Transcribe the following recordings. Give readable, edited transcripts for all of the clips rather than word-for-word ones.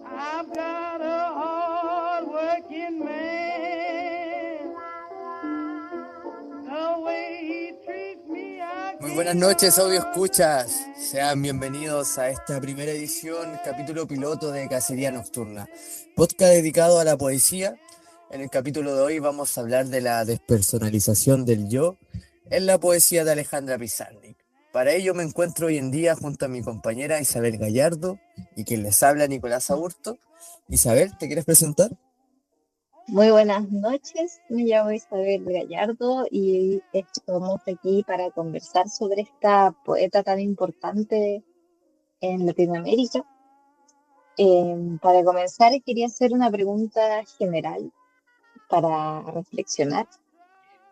I've got a hard working man. The way he treats me, I Muy buenas can't noches, audio escuchas. understand. Sean bienvenidos a esta primera edición, capítulo piloto de Cacería Nocturna, podcast dedicado a la poesía. En el capítulo de hoy vamos a hablar de la despersonalización del yo en la poesía de Alejandra Pizarnik. Para ello me encuentro hoy en día junto a mi compañera Isabel Gallardo y quien les habla Nicolás Aburto. Isabel, ¿te quieres presentar? Muy buenas noches, me llamo Isabel Gallardo y estamos aquí para conversar sobre esta poeta tan importante en Latinoamérica. Para comenzar, quería hacer una pregunta general para reflexionar.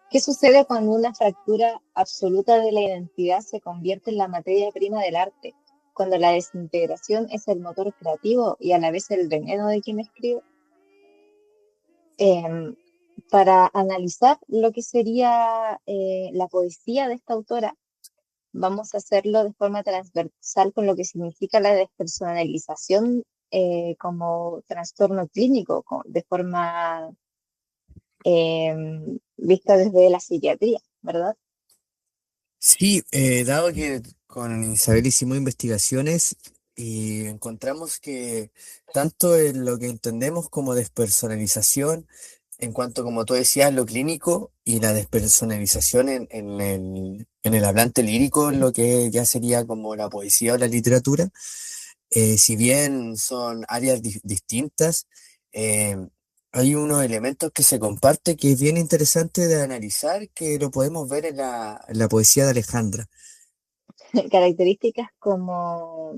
¿Qué sucede cuando una fractura absoluta de la identidad se convierte en la materia prima del arte? Cuando la desintegración es el motor creativo y a la vez el veneno de quien escribe. Em, para analizar lo que sería la poesía de esta autora, vamos a hacerlo de forma transversal con lo que significa la despersonalización como trastorno clínico, de forma vista desde la psiquiatría, ¿verdad? Sí, dado que con Isabel hicimos investigaciones y encontramos que tanto en lo que entendemos como despersonalización, en cuanto, como tú decías, lo clínico y la despersonalización en el hablante lírico, en lo que ya sería como la poesía o la literatura, si bien son áreas distintas, eh, hay unos elementos que se comparten que es bien interesante de analizar, que lo podemos ver en la poesía de Alejandra. Características como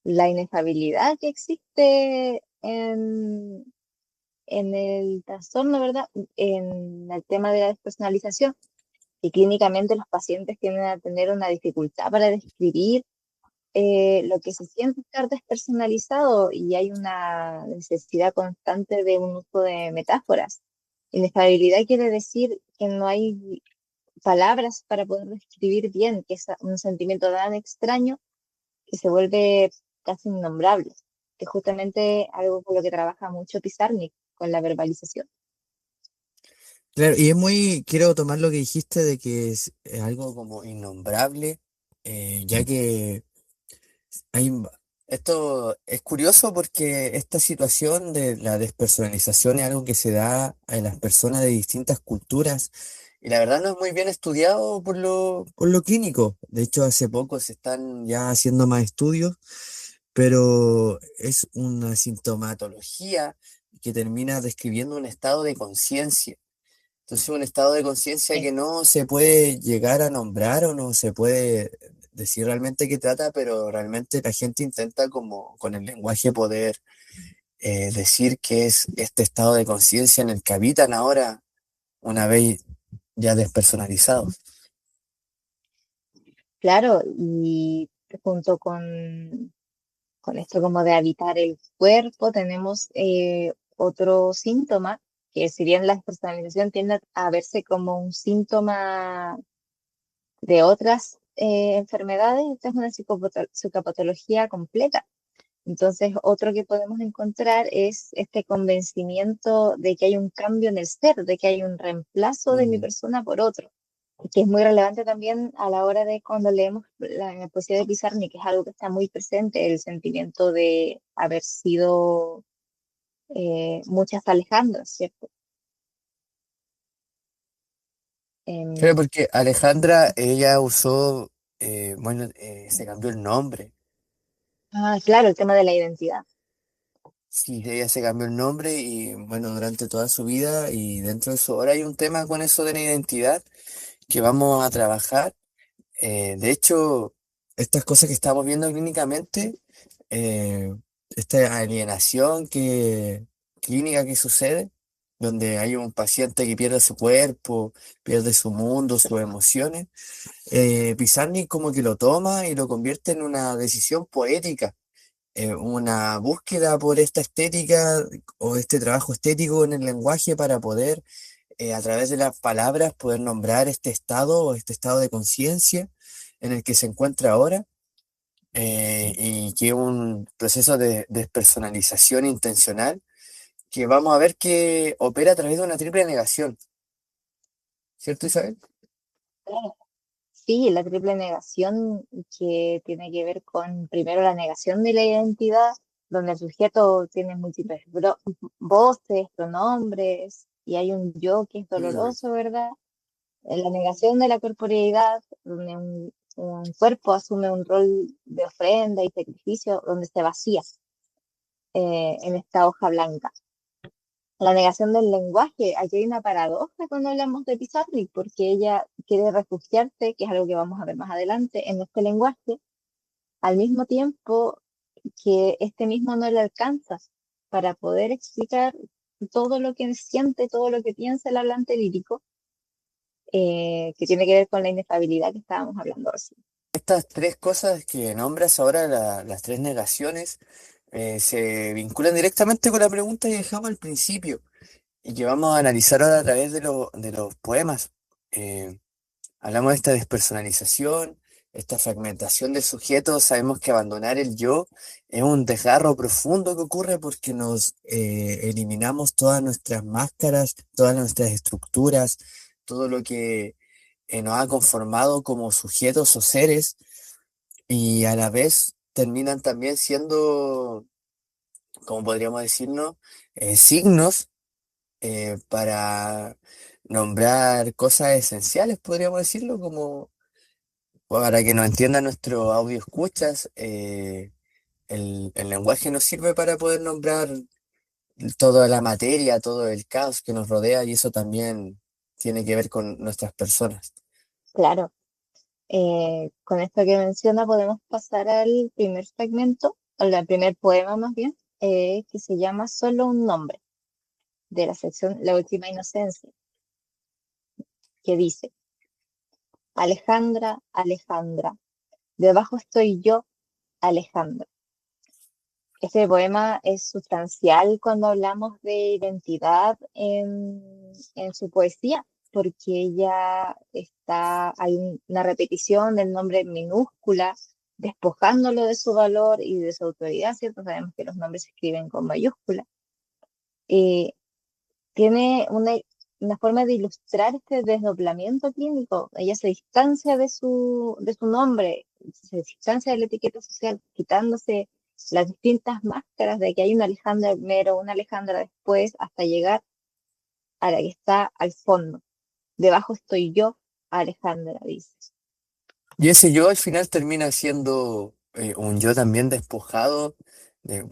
la inefabilidad que existe en el trastorno, ¿verdad? En el tema de la despersonalización, y clínicamente los pacientes tienden a tener una dificultad para describir lo que se siente estar despersonalizado y hay una necesidad constante de un uso de metáforas. Inestabilidad quiere decir que no hay palabras para poder describir bien, que es un sentimiento tan extraño que se vuelve casi innombrable, que es justamente algo con lo que trabaja mucho Pizarnik, con la verbalización. Claro, y quiero tomar lo que dijiste de que es algo como innombrable, ya que hay, esto es curioso porque esta situación de la despersonalización es algo que se da a las personas de distintas culturas y la verdad no es muy bien estudiado por lo clínico. De hecho, hace poco se están ya haciendo más estudios, pero es una sintomatología que termina describiendo un estado de conciencia. Entonces, un estado de conciencia Sí. que no se puede llegar a nombrar o no se puede decir realmente qué trata, pero realmente la gente intenta como con el lenguaje poder decir que es este estado de conciencia en el que habitan ahora una vez ya despersonalizados. Claro, y junto con esto como de habitar el cuerpo, tenemos otro síntoma, que si bien la despersonalización tiende a verse como un síntoma de otras enfermedades, esta es una psicopatología completa. Entonces, otro que podemos encontrar es este convencimiento de que hay un cambio en el ser, de que hay un reemplazo de mi Mm. persona por otro, y que es muy relevante también a la hora de cuando leemos la poesía de Pizarnik, que es algo que está muy presente, el sentimiento de haber sido muchas Alejandras, ¿cierto? Claro, Em, porque Alejandra, ella usó, bueno, se cambió el nombre. claro, el tema de la identidad. Sí, ella se cambió el nombre y bueno, durante toda su vida y dentro de eso, ahora hay un tema con eso de la identidad que vamos a trabajar. De hecho, estas cosas que estamos viendo clínicamente, eh, esta alienación clínica que sucede, donde hay un paciente que pierde su cuerpo, pierde su mundo, sus emociones, Pizarnik como que lo toma y lo convierte en una decisión poética, una búsqueda por esta estética o este trabajo estético en el lenguaje para poder a través de las palabras poder nombrar este estado o este estado de conciencia en el que se encuentra ahora, y que es un proceso de despersonalización intencional que vamos a ver que opera a través de una triple negación, ¿cierto, Isabel? Claro. Sí, la triple negación que tiene que ver con, primero, la negación de la identidad, donde el sujeto tiene múltiples voces, pronombres, y hay un yo que es Mm. doloroso, ¿verdad? La negación de la corporeidad, donde un cuerpo asume un rol de ofrenda y sacrificio, donde se vacía en esta hoja blanca. La negación del lenguaje, aquí hay una paradoja cuando hablamos de Pizarnik, porque ella quiere refugiarse, que es algo que vamos a ver más adelante, en este lenguaje, al mismo tiempo que este mismo no le alcanza para poder explicar todo lo que siente, todo lo que piensa el hablante lírico, que tiene que ver con la inestabilidad que estábamos hablando recién. Estas tres cosas que nombras ahora, las tres negaciones, se vinculan directamente con la pregunta que dejamos al principio y que vamos a analizar ahora a través de los poemas. Eh, Hablamos de esta despersonalización, esta fragmentación del sujeto. Sabemos que abandonar el yo es un desgarro profundo que ocurre porque nos eliminamos todas nuestras máscaras, todas nuestras estructuras, todo lo que nos ha conformado como sujetos o seres, y a la vez terminan también siendo, como podríamos decirnos, signos para nombrar cosas esenciales, podríamos decirlo, como para que nos entienda nuestro audio escuchas. El lenguaje nos sirve para poder nombrar toda la materia, todo el caos que nos rodea, y eso también tiene que ver con nuestras personas. Claro, con esto que menciona podemos pasar al primer fragmento, al primer poema más bien, que se llama Solo un nombre, de la sección La Última Inocencia, que dice: Alejandra, Alejandra, debajo estoy yo, Alejandra. Este poema es sustancial cuando hablamos de identidad en su poesía, porque hay una repetición del nombre en minúscula, despojándolo de su valor y de su autoridad, ¿cierto? Sabemos que los nombres se escriben con mayúscula. Eh, Tiene una forma de ilustrar este desdoblamiento clínico. Ella se distancia de su nombre, se distancia de la etiqueta social, quitándose las distintas máscaras de que hay una Alejandra primero, una Alejandra después, hasta llegar a la que está al fondo. Debajo estoy yo, Alejandra, dice. Y ese yo al final termina siendo un yo también despojado,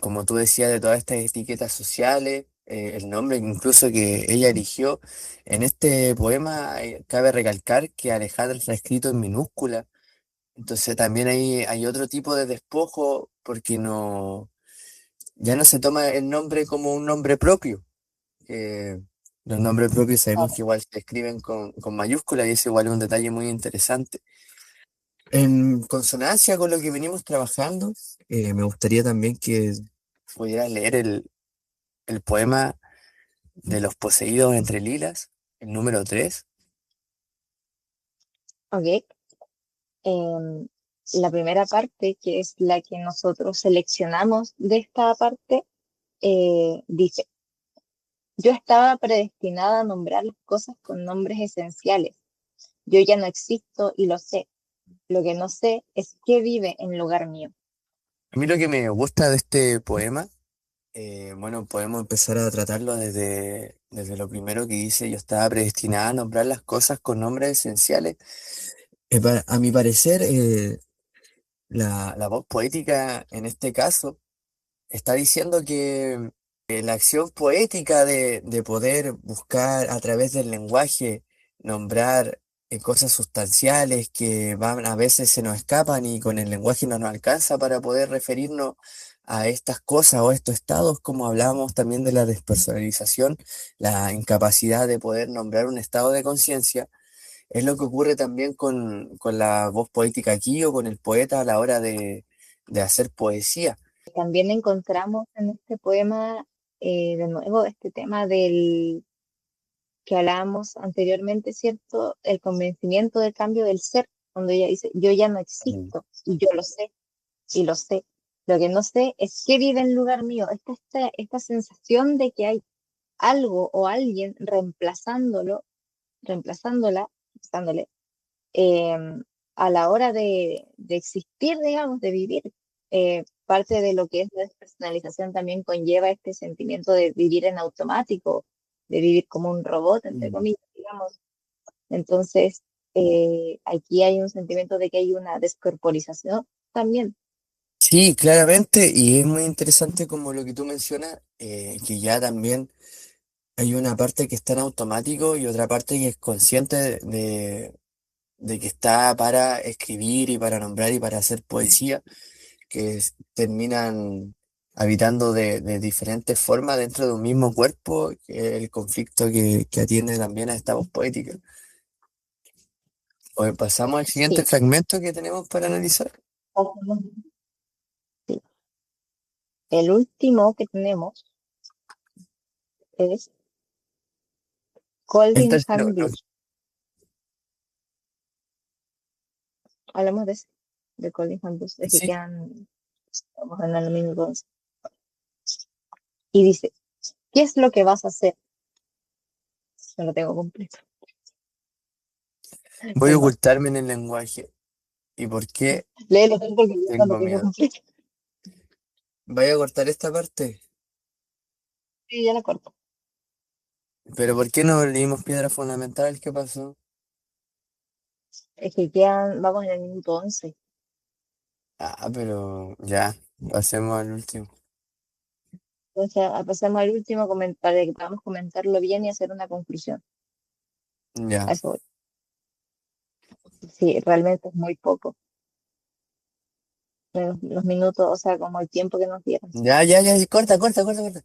como tú decías, de todas estas etiquetas sociales, el nombre incluso que ella eligió. En este poema cabe recalcar que Alejandra está escrito en minúscula, entonces también hay otro tipo de despojo porque ya no se toma el nombre como un nombre propio. eh, los nombres propios sabemos que igual se escriben con mayúsculas, y es igual un detalle muy interesante. En consonancia con lo que venimos trabajando, me gustaría también que pudieras leer el poema de Los Poseídos entre Lilas, el número 3. ¿Ok? Em, la primera parte, que es la que nosotros seleccionamos de esta parte, dice: Yo estaba predestinada a nombrar las cosas con nombres esenciales. Yo ya no existo y lo sé. Lo que no sé es qué vive en lugar mío. A mí lo que me gusta de este poema, bueno, podemos empezar a tratarlo desde lo primero que dice: yo estaba predestinada a nombrar las cosas con nombres esenciales. A mi parecer, la voz poética en este caso está diciendo que la acción poética de poder buscar a través del lenguaje nombrar cosas sustanciales que van, a veces se nos escapan, y con el lenguaje no nos alcanza para poder referirnos a estas cosas o estos estados, como hablábamos también de la despersonalización, la incapacidad de poder nombrar un estado de conciencia. Es lo que ocurre también con la voz poética aquí o con el poeta a la hora de hacer poesía. También encontramos en este poema, de nuevo, este tema que hablábamos anteriormente, ¿cierto? El convencimiento del cambio del ser, cuando ella dice, yo ya no Mm. existo, y yo lo sé, y lo sé. Lo que no sé es qué vive en lugar mío. Esta sensación de que hay algo o alguien reemplazándola, reemplazándole, eh, a la hora de existir, digamos, de vivir. Parte de lo que es la despersonalización también conlleva este sentimiento de vivir en automático, de vivir como un robot, entre Mm. comillas, digamos. Entonces, aquí hay un sentimiento de que hay una descorporización también. Sí, claramente, y es muy interesante como lo que tú mencionas, que ya también hay una parte que está en automático y otra parte que es consciente de que está para escribir y para nombrar y para hacer poesía, terminan habitando de diferentes formas dentro de un mismo cuerpo, que es el conflicto que atiende también a esta voz poética. Hoy pasamos al siguiente Sí, fragmento que tenemos para analizar. sí. El último que tenemos es El Colding tercero, Hand ¿no? Blues. Hablamos de ese, de Colding Hand Blues, de que Sí. quedan, vamos en el minuto 11. Y dice, ¿qué es lo que vas a hacer? No lo tengo completo. Voy a Perdón. ocultarme en el lenguaje. ¿Y por qué Léelo tú porque yo no lo tengo tengo miedo? completo. Voy a cortar esta parte. Sí, ya la corto. Pero ¿por qué no leímos piedra fundamental? ¿Qué pasó? Es que quedan, vamos en el minuto 11. Ah, pero ya, pasemos al último. Entonces, pasemos al último para que podamos comentarlo bien y hacer una conclusión. Ya, A eso voy. Sí, realmente es muy poco. Los minutos, o sea, como el tiempo que nos dieron. ya, corta, corta, corta, corta.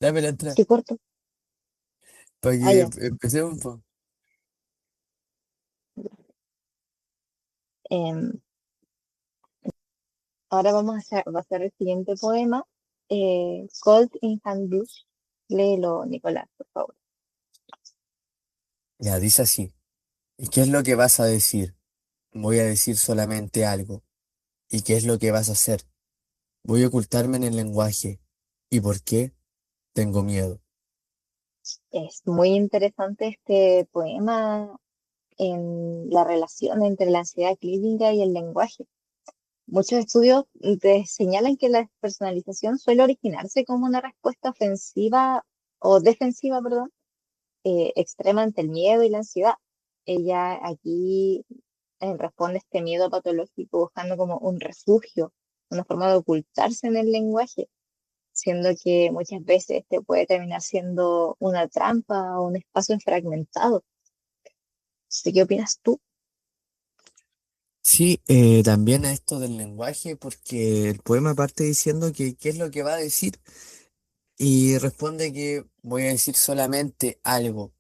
Dame la entrada. ¿Qué corto? Para Ah, que ya. empecemos un poco. Em, Ahora va a hacer el siguiente poema. Cold in Hand Blues. Léelo, Nicolás, por favor. Ya, dice así. ¿Y qué es lo que vas a decir? Voy a decir solamente algo. ¿Y qué es lo que vas a hacer? Voy a ocultarme en el lenguaje. ¿Y por qué? Tengo miedo. Es muy interesante este poema en la relación entre la ansiedad clínica y el lenguaje. Muchos estudios señalan que la despersonalización suele originarse como una respuesta ofensiva o defensiva, perdón, extrema ante el miedo y la ansiedad. Ella aquí responde a este miedo patológico buscando como un refugio, una forma de ocultarse en el lenguaje, siendo que muchas veces este puede terminar siendo una trampa o un espacio fragmentado. ¿Sí? ¿Qué opinas tú? Sí, también a esto del lenguaje, porque el poema parte diciendo que qué es lo que va a decir y responde que voy a decir solamente algo,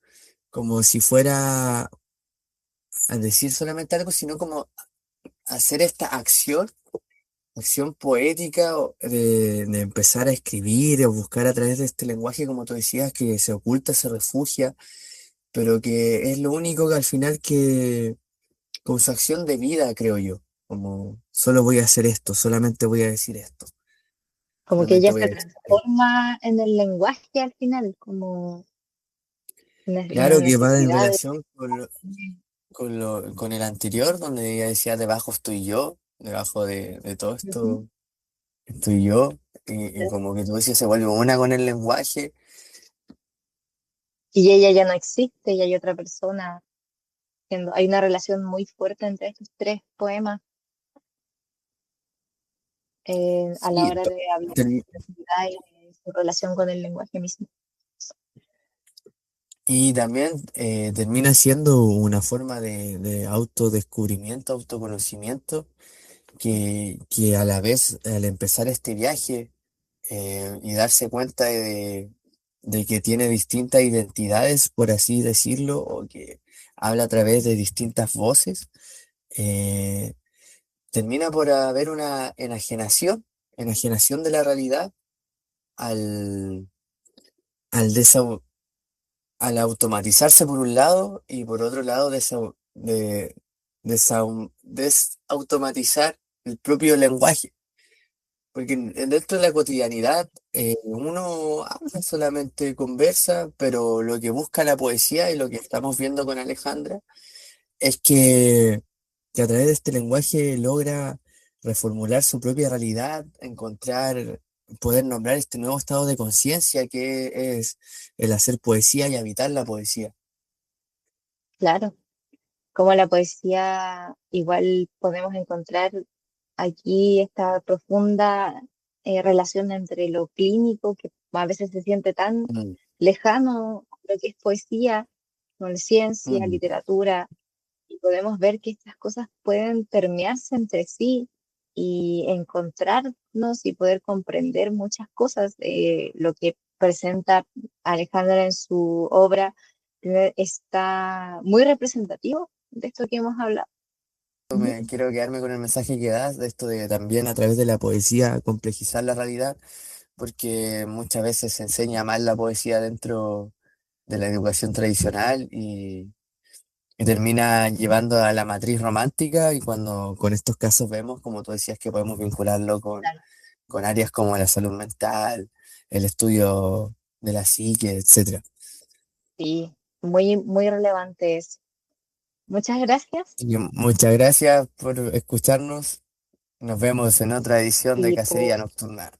como si fuera a decir solamente algo, sino como hacer esta acción poética de empezar a escribir o buscar a través de este lenguaje, como tú decías, que se oculta, se refugia, pero que es lo único que al final que, con su acción de vida, creo yo, como solo voy a hacer esto, solamente voy a decir esto, Como que solamente ella voy a se decir esto. transforma en el lenguaje al final, como una Claro que va en necesidad de... relación con el anterior, donde ella decía, debajo estoy yo, debajo de todo Ujú. esto estoy yo, y como que tú decías, se vuelve una con el lenguaje. Y ella ya no existe, y hay otra persona. Hay una relación muy fuerte entre estos tres poemas a la Sí, hora de hablar de su identidad y de su relación con el lenguaje mismo. y también termina siendo una forma de autodescubrimiento, autoconocimiento, que a la vez, al empezar este viaje y darse cuenta de que tiene distintas identidades, por así decirlo, o que habla a través de distintas voces, eh, termina por haber una enajenación de la realidad al, desau- al automatizarse por un lado y por otro lado desautomatizar el propio lenguaje. Porque dentro de la cotidianidad uno habla, solamente conversa, pero lo que busca la poesía y lo que estamos viendo con Alejandra es que a través de este lenguaje logra reformular su propia realidad, encontrar, poder nombrar este nuevo estado de conciencia que es el hacer poesía y habitar la poesía. Claro, como la poesía igual podemos encontrar aquí esta profunda relación entre lo clínico, que a veces se siente tan Mm, lejano a lo que es poesía, con ciencia, mm. literatura, y podemos ver que estas cosas pueden permearse entre sí y encontrarnos y poder comprender muchas cosas. Lo que presenta Alejandra en su obra está muy representativo de esto que hemos hablado. Ujú. Quiero quedarme con el mensaje que das de esto de también a través de la poesía complejizar la realidad, porque muchas veces se enseña mal la poesía dentro de la educación tradicional y termina llevando a la matriz romántica y cuando con estos casos vemos, como tú decías, que podemos vincularlo Claro. con áreas como la salud mental, el estudio de la psique, etcétera. Sí, muy, muy relevante eso. Muchas gracias. Así que muchas gracias por escucharnos. Nos vemos en otra edición de Y Cacería Nocturna.